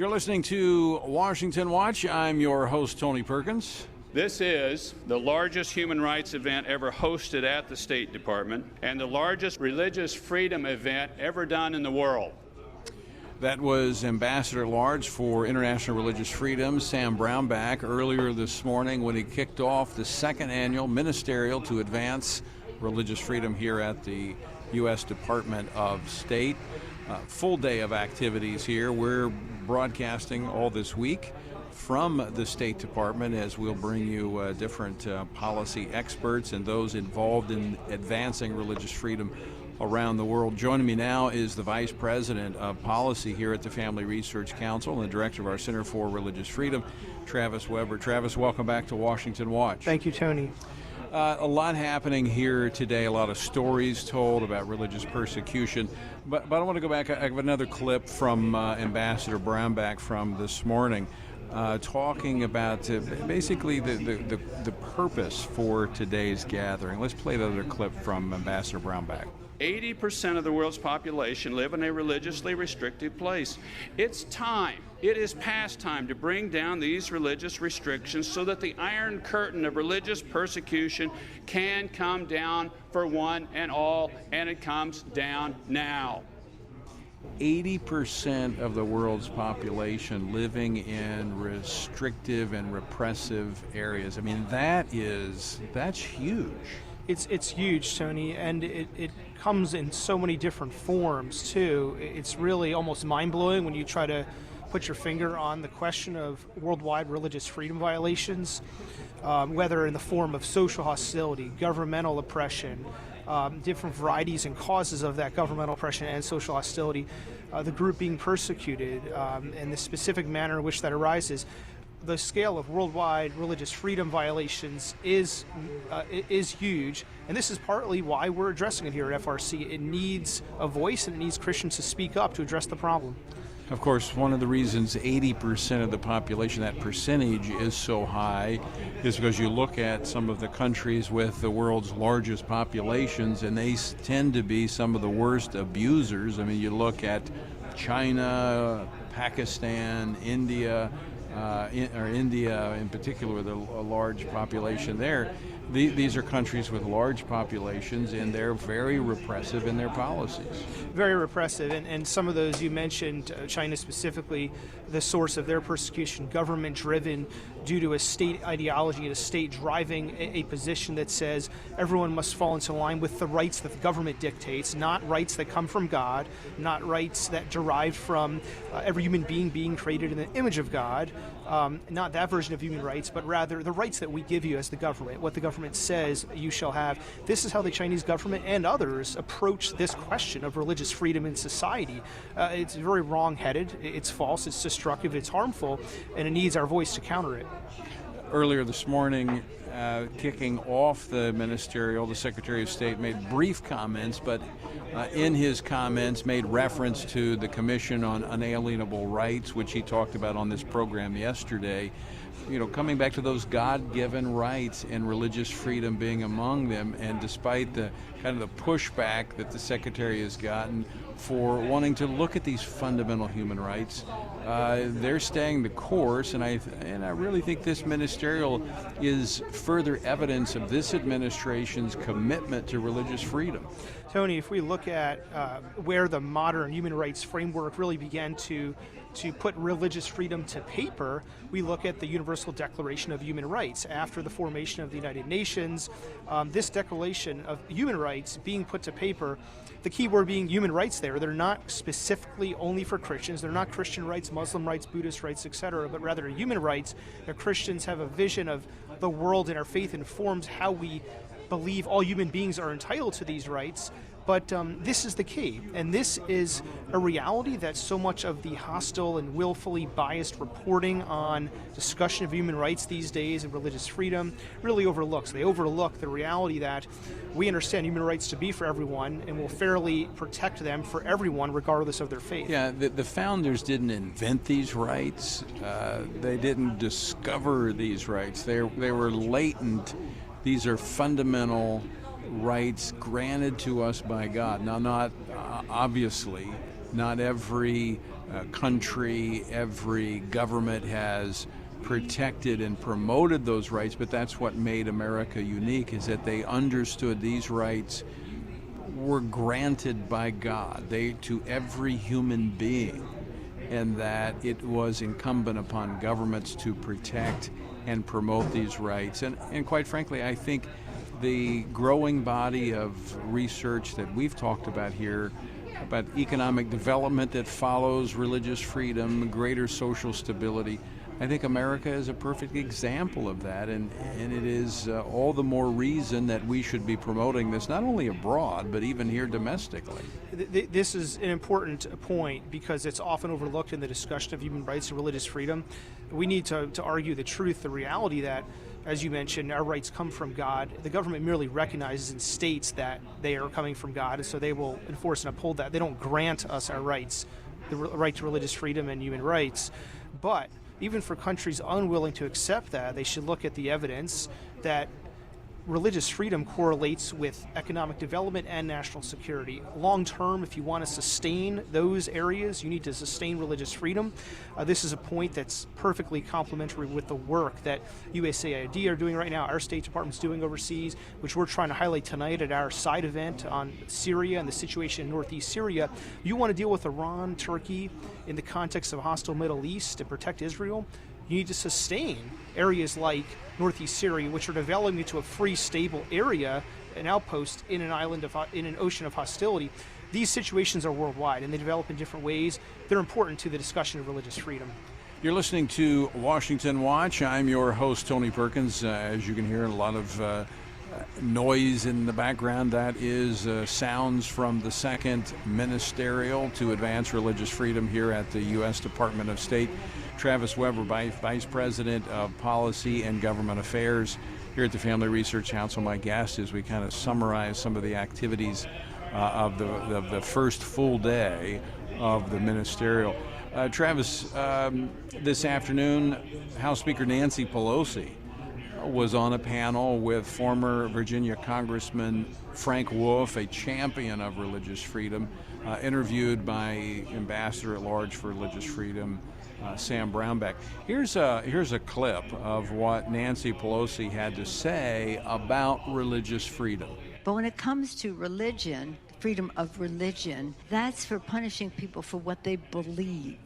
You're listening to Washington Watch. I'm your host, Tony Perkins. This is the largest human rights event ever hosted at the State Department and the largest religious freedom event ever done in the world. That was Ambassador at Large for International Religious Freedom, Sam Brownback, earlier this morning when he kicked off the second annual Ministerial to Advance Religious Freedom here at the U.S. Department of State. Full day of activities here. We're broadcasting all this week from the State Department as we'll bring you different policy experts and those involved in advancing religious freedom around the world. Joining me now is the Vice President of Policy here at the Family Research Council and the Director of our Center for Religious Freedom, Travis Weber. Travis, welcome back to Washington Watch. Thank you, Tony. A lot happening here today, a lot of stories told about religious persecution. But I want to go back. I have another clip from Ambassador Brownback from this morning talking about basically the purpose for today's gathering. Let's play the other clip from Ambassador Brownback. 80% of the world's population live in a religiously restricted place. It's time, it is past time to bring down these religious restrictions so that the Iron Curtain of religious persecution can come down for one and all, and it comes down now. 80% of the world's population living in restrictive and repressive areas. I mean, that's huge. It's huge, Tony, and it comes in so many different forms, too. It's really almost mind-blowing when you try to put your finger on the question of worldwide religious freedom violations, whether in the form of social hostility, governmental oppression, different varieties and causes of that governmental oppression and social hostility, the group being persecuted, and the specific manner in which that arises. The scale of worldwide religious freedom violations is huge, and this is partly why we're addressing it here at FRC. It needs a voice, and it needs Christians to speak up to address the problem. Of course, one of the reasons 80% of the population, that percentage, is so high is because you look at some of the countries with the world's largest populations, and they tend to be some of the worst abusers. I mean, you look at China, Pakistan, India, India in particular with a large population there. These are countries with large populations, and they're very repressive in their policies. Very repressive, and some of those you mentioned, China specifically, the source of their persecution, government-driven, due to a state ideology and a state driving a position that says everyone must fall into line with the rights that the government dictates, not rights that come from God, not rights that derive from every human being being created in the image of God, not that version of human rights, but rather the rights that we give you as the government, what the government says you shall have. This is how the Chinese government and others approach this question of religious freedom in society. It's very wrong-headed, it's false, it's destructive, it's harmful, and it needs our voice to counter it. Earlier this morning, kicking off the ministerial, the Secretary of State made brief comments, but in his comments made reference to the Commission on Unalienable Rights, which he talked about on this program yesterday. You know, coming back to those God-given rights and religious freedom being among them, and despite the kind of the pushback that the Secretary has gotten for wanting to look at these fundamental human rights, they're staying the course, and I really think this ministerial is further evidence of this administration's commitment to religious freedom. Tony, if we look at where the modern human rights framework really began to put religious freedom to paper, we look at the Universal Declaration of Human Rights. After the formation of the United Nations, this Declaration of Human Rights being put to paper, the key word being human rights there. They're not specifically only for Christians. They're not Christian rights, Muslim rights, Buddhist rights, etc., but rather human rights. Christians have a vision of the world, and our faith informs how we believe all human beings are entitled to these rights. But this is the key, and this is a reality that so much of the hostile and willfully biased reporting on discussion of human rights these days and religious freedom really overlooks. They overlook the reality that we understand human rights to be for everyone and will fairly protect them for everyone regardless of their faith. Yeah, the founders didn't invent these rights. They didn't discover these rights. They were latent. These are fundamental rights granted to us by God. Now, not obviously, not every country, every government has protected and promoted those rights, but that's what made America unique, is that they understood these rights were granted by God to every human being, and that it was incumbent upon governments to protect and promote these rights. And quite frankly, I think the growing body of research that we've talked about here about economic development that follows religious freedom, greater social stability, I think America is a perfect example of that, and it is all the more reason that we should be promoting this, not only abroad, but even here domestically. This is an important point because it's often overlooked in the discussion of human rights and religious freedom. We need to argue the truth, the reality that, as you mentioned, our rights come from God. The government merely recognizes and states that they are coming from God, and so they will enforce and uphold that. They don't grant us our rights, the right to religious freedom and human rights. But even for countries unwilling to accept that, they should look at the evidence that religious freedom correlates with economic development and national security. Long term, if you want to sustain those areas, you need to sustain religious freedom. This is a point that's perfectly complementary with the work that USAID are doing right now, our State Department's doing overseas, which we're trying to highlight tonight at our side event on Syria and the situation in northeast Syria. You want to deal with Iran, Turkey, in the context of a hostile Middle East to protect Israel, you need to sustain areas like northeast Syria, which are developing into a free, stable area, an outpost in an ocean of hostility. These situations are worldwide, and they develop in different ways. They're important to the discussion of religious freedom. You're listening to Washington Watch. I'm your host, Tony Perkins. As you can hear, a lot of noise in the background. That is sounds from the second Ministerial to Advance Religious Freedom here at the U.S. Department of State. Travis Weber, Vice President of Policy and Government Affairs here at the Family Research Council. My guest, as we kind of summarize some of the activities of the first full day of the Ministerial. Travis, this afternoon, House Speaker Nancy Pelosi was on a panel with former Virginia Congressman Frank Wolf, a champion of religious freedom, interviewed by Ambassador at Large for Religious Freedom, Sam Brownback. Here's a clip of what Nancy Pelosi had to say about religious freedom. But when it comes to religion, freedom of religion, that's for punishing people for what they believe,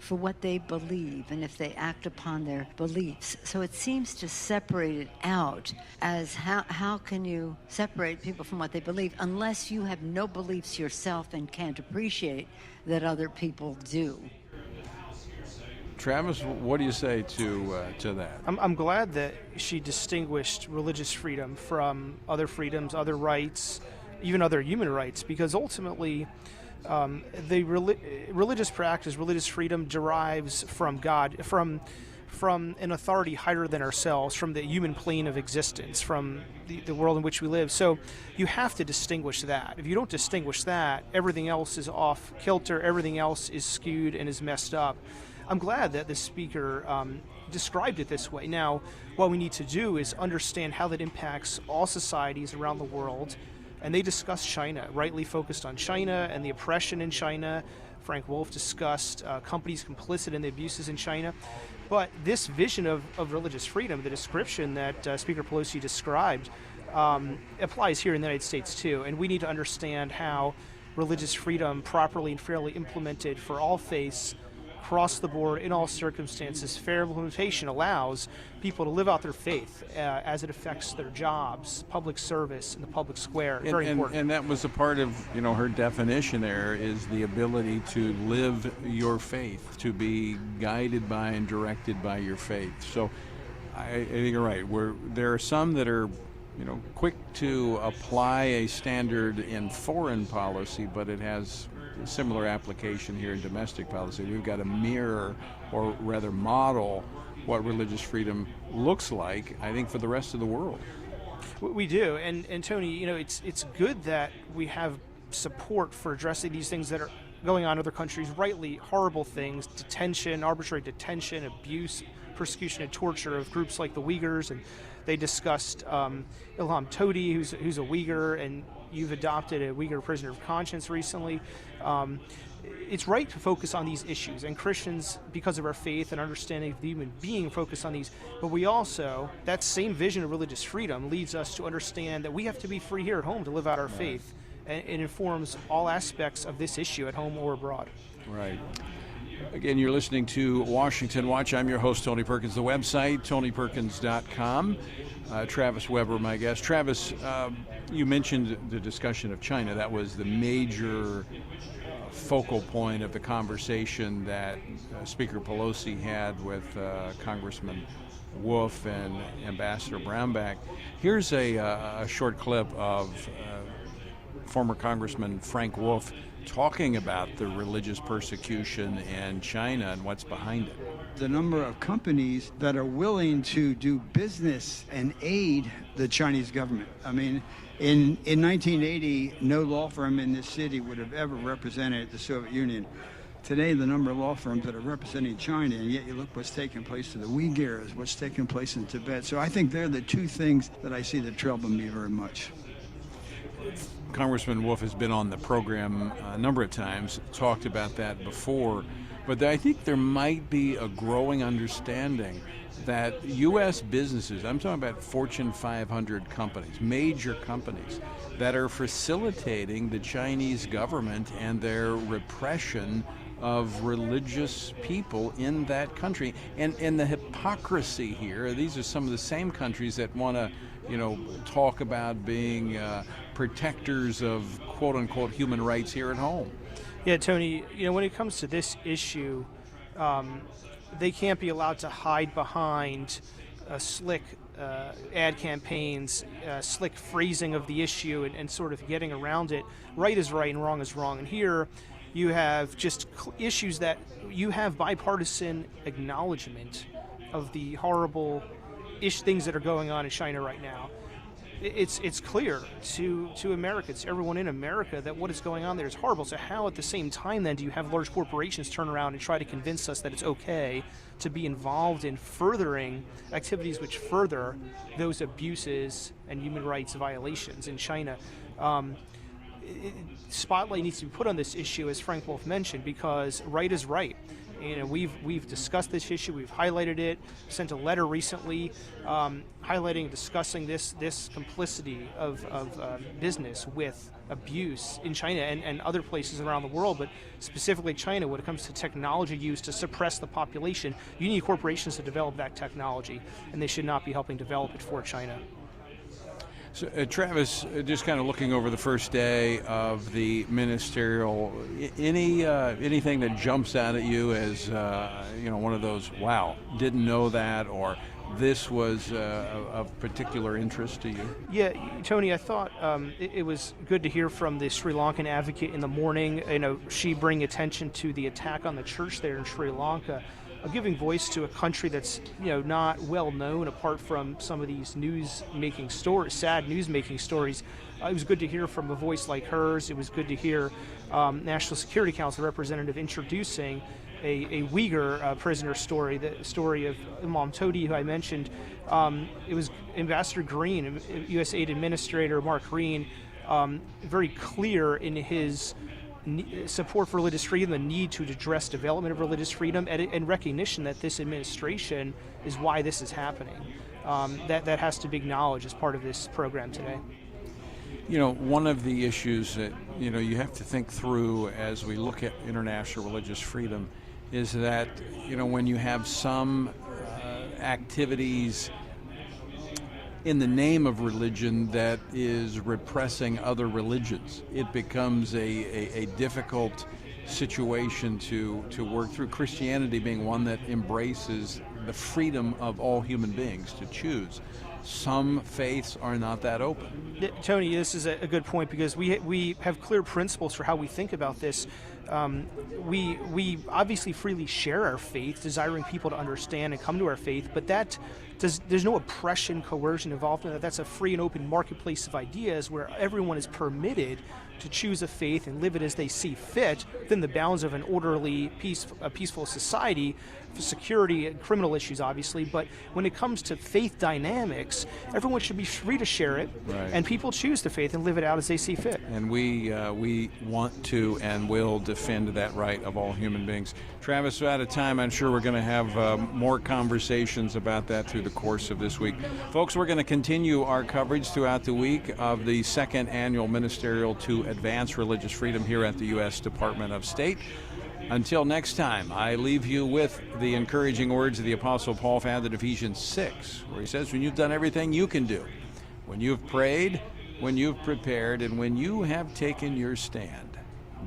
and if they act upon their beliefs. So it seems to separate it out as how can you separate people from what they believe unless you have no beliefs yourself and can't appreciate that other people do. Travis, what do you say to that? I'm glad that she distinguished religious freedom from other freedoms, other rights, even other human rights, because ultimately the religious practice, religious freedom derives from God, from an authority higher than ourselves, from the human plane of existence, from the world in which we live. So you have to distinguish that. If you don't distinguish that, everything else is off kilter, everything else is skewed and is messed up. I'm glad that the speaker described it this way. Now, what we need to do is understand how that impacts all societies around the world. And they discussed China, rightly focused on China and the oppression in China. Frank Wolf discussed companies complicit in the abuses in China. But this vision of religious freedom, the description that Speaker Pelosi described, applies here in the United States too. And we need to understand how religious freedom, properly and fairly implemented for all faiths, across the board, in all circumstances, fair implementation allows people to live out their faith as it affects their jobs, public service, in the public square. Very important. And that was a part of her definition there, is the ability to live your faith, to be guided by and directed by your faith. So I think you're right. There are some that are quick to apply a standard in foreign policy, but it has similar application here in domestic policy. We've got to mirror, or rather model, what religious freedom looks like, I think, for the rest of the world. We do, and Tony, it's good that we have support for addressing these things that are going on in other countries, rightly horrible things, detention, arbitrary detention, abuse, persecution and torture of groups like the Uyghurs, and they discussed Ilham Tohti, who's a Uyghur, and you've adopted a Uyghur prisoner of conscience recently. it's right to focus on these issues, and Christians, because of our faith and understanding of the human being, focus on these. But we also, that same vision of religious freedom leads us to understand that we have to be free here at home to live out our faith, and it informs all aspects of this issue at home or abroad. Right. Again, you're listening to Washington Watch. I'm your host, Tony Perkins. The website, tonyperkins.com. Travis Weber, my guest. Travis, you mentioned the discussion of China. That was the major focal point of the conversation that Speaker Pelosi had with Congressman Wolf and Ambassador Brownback. Here's a short clip of former Congressman Frank Wolf talking about the religious persecution in China and what's behind it. The number of companies that are willing to do business and aid the Chinese government. I mean, in 1980, no law firm in this city would have ever represented the Soviet Union. Today, the number of law firms that are representing China, and yet you look what's taking place to the Uyghurs, what's taking place in Tibet. So I think they're the two things that I see that trouble me very much. Congressman Wolf has been on the program a number of times, talked about that before, but I think there might be a growing understanding that U.S. businesses, I'm talking about Fortune 500 companies, major companies, that are facilitating the Chinese government and their repression of religious people in that country. And the hypocrisy here, these are some of the same countries that want to, talk about being protectors of quote-unquote human rights here at home. Yeah, Tony, when it comes to this issue, they can't be allowed to hide behind slick ad campaigns, slick phrasing of the issue, and sort of getting around it. Right is right and wrong is wrong. And here you have just issues that you have bipartisan acknowledgement of the horrible things that are going on in China right now. It's clear to Americans, to everyone in America, that what is going on there is horrible. So how at the same time then do you have large corporations turn around and try to convince us that it's okay to be involved in furthering activities which further those abuses and human rights violations in China? Spotlight needs to be put on this issue, as Frank Wolf mentioned, because right is right. We've discussed this issue, we've highlighted it, sent a letter recently highlighting and discussing this complicity of business with abuse in China and other places around the world, but specifically China when it comes to technology used to suppress the population. You need corporations to develop that technology, and they should not be helping develop it for China. So, Travis, just kind of looking over the first day of the ministerial, anything that jumps out at you as one of those, wow, didn't know that, or this was of particular interest to you? Yeah, Tony, I thought it was good to hear from the Sri Lankan advocate in the morning. She bring attention to the attack on the church there in Sri Lanka. Giving voice to a country that's not well known apart from some of these sad news-making stories. It was good to hear from a voice like hers. It was good to hear National Security Council representative introducing a Uyghur prisoner story, the story of Imam Todi, who I mentioned. It was Ambassador Green, U.S. Aid Administrator Mark Green, very clear in his support for religious freedom, the need to address development of religious freedom, and recognition that this administration is why this is happening. That has to be acknowledged as part of this program today. One of the issues that you have to think through as we look at international religious freedom is that when you have some activities in the name of religion that is repressing other religions, it becomes a difficult situation to work through. Christianity being one that embraces the freedom of all human beings to choose. Some faiths are not that open. Tony, this is a good point, because we have clear principles for how we think about this. We obviously freely share our faith, desiring people to understand and come to our faith, but there's no oppression, coercion involved in that. That's a free and open marketplace of ideas where everyone is permitted to choose a faith and live it as they see fit within the bounds of an orderly, peaceful society, for security and criminal issues, obviously. But when it comes to faith dynamics, everyone should be free to share it, right, and people choose the faith and live it out as they see fit. And we want to and will defend defend that right of all human beings. Travis, we're out of time. I'm sure we're going to have more conversations about that through the course of this week. Folks, we're going to continue our coverage throughout the week of the second annual Ministerial to Advance Religious Freedom here at the U.S. Department of State. Until next time, I leave you with the encouraging words of the Apostle Paul found in Ephesians 6, where he says, when you've done everything you can do, when you've prayed, when you've prepared, and when you have taken your stand,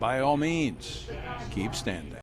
by all means, keep standing.